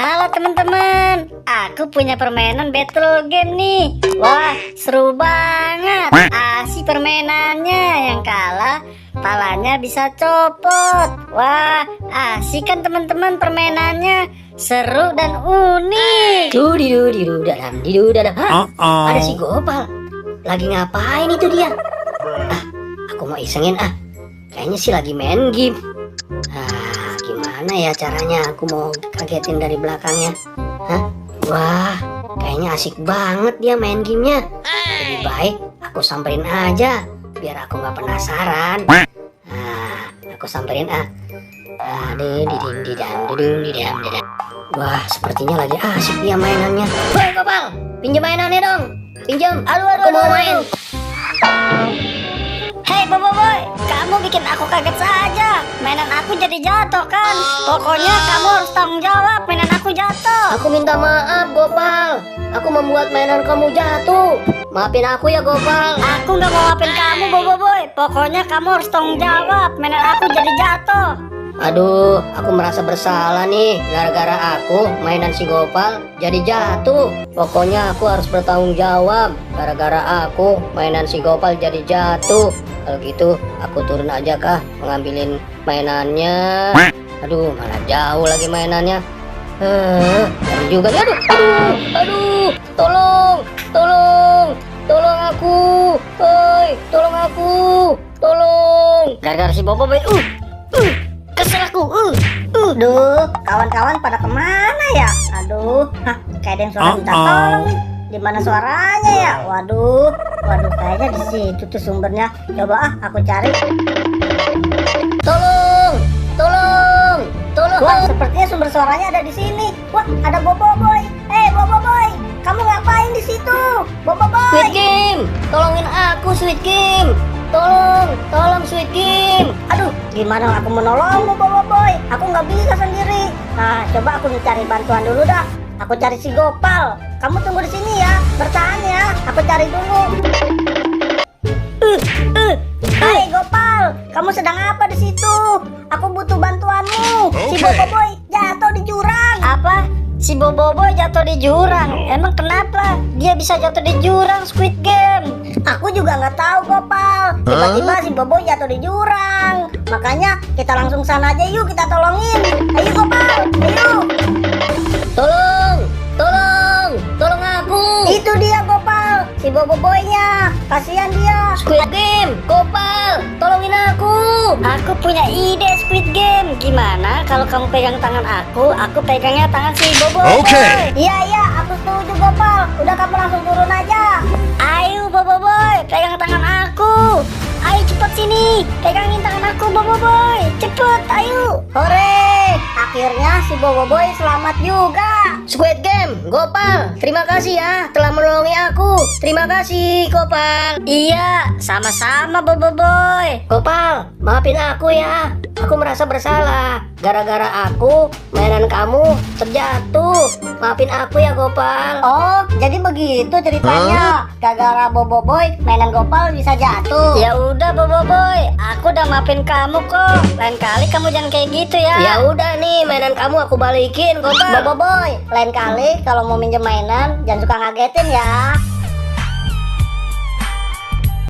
Halo teman-teman, aku punya permainan battle game nih. Wah, seru banget. Asik permainannya, yang kalah palanya bisa copot. Wah, asik kan teman-teman permainannya. Seru dan unik. Hah? Ada si Gopal. Lagi ngapain itu dia? Aku mau isengin Kayaknya sih lagi main game. Gimana ya caranya aku mau kagetin dari belakangnya? Wah, kayaknya asik banget dia main gamenya. Lebih baik aku samperin aja, biar aku nggak penasaran. Aku samperin Wah, sepertinya lagi asik dia mainannya. Woi Gopal, pinjam mainannya dong. Pinjam. Aduh, aku mau main. Hei Boboiboy, kamu bikin aku kaget saja. Mainan aku jadi jatuh kan. Pokoknya kamu harus tanggung jawab, mainan aku jatuh. Aku minta maaf Gopal, aku membuat mainan kamu jatuh. Maafin aku ya Gopal. Aku nggak mau maafin kamu Boboiboy. Pokoknya kamu harus tanggung jawab, mainan aku jadi jatuh. Aduh, aku merasa bersalah nih. Gara-gara aku mainan si Gopal jadi jatuh. Pokoknya aku harus bertanggung jawab. Gara-gara aku mainan si Gopal jadi jatuh. Kalau gitu aku turun aja kah mengambilin mainannya. Aduh, malah jauh lagi mainannya. Jauh juga. Aduh, tolong aku. Oi, tolong aku. Tolong. Gara-gara si Boboiboy. Kesel aku. Duh, kawan-kawan pada kemana ya? Aduh, kayak ada yang suara minta tolong nih. Di mana suaranya ya? Waduh, kayaknya di situ tuh sumbernya. Coba aku cari. Tolong. Wah, sepertinya sumber suaranya ada di sini. Wah, ada Boboiboy. Boboiboy, kamu ngapain di situ? Boboiboy. Sweet Game, tolongin aku Sweet Game. Tolong Sweet Game. Aduh, gimana aku menolongmu Boboiboy? Aku nggak bisa sendiri. Coba aku cari bantuan dulu dah. Aku cari si Gopal. Kamu tunggu di sini ya, bertahan ya. Aku cari dulu. Hai Gopal, kamu sedang apa di situ? Aku butuh bantuanmu. Si Boboiboy jatuh di jurang. Apa? Si Boboiboy jatuh di jurang? Emang kenapa dia bisa jatuh di jurang Squid Game? Aku juga nggak tahu Gopal. Tiba-tiba si Boboiboy jatuh di jurang. Makanya kita langsung sana aja yuk, kita tolongin. Ayo Gopal, ayo. Tolong aku. Itu dia Gopal, si Boboiboy-nya. Kasihan dia. Squid Game, Gopal, tolongin aku. Aku punya ide Squid Game. Gimana kalau kamu pegang tangan aku pegangnya tangan si Boboiboy. Oke. Iya, aku setuju Gopal. Udah kamu langsung turun aja. Ayo Boboiboy, pegang tangan aku. Ayo cepet sini, pegangin tangan aku Boboiboy. Cepet, ayo. Hore, akhirnya si Boboiboy selamat juga. Squid Game, Gopal, terima kasih ya telah menolongi aku. Terima kasih Gopal. Iya, sama-sama Boboiboy. Gopal, maafin aku ya. Aku merasa bersalah. Gara-gara aku mainan kamu terjatuh. Maafin aku ya Gopal. Oh, jadi begitu ceritanya. Gara-gara Boboiboy mainan Gopal bisa jatuh. Ya udah Boboiboy, aku udah maafin kamu kok. Lain kali kamu jangan kayak gitu ya. Ya udah nih, mainan kamu aku balikin Gopal. Boboiboy, lain kali kalau mau minjem mainan jangan suka ngagetin ya.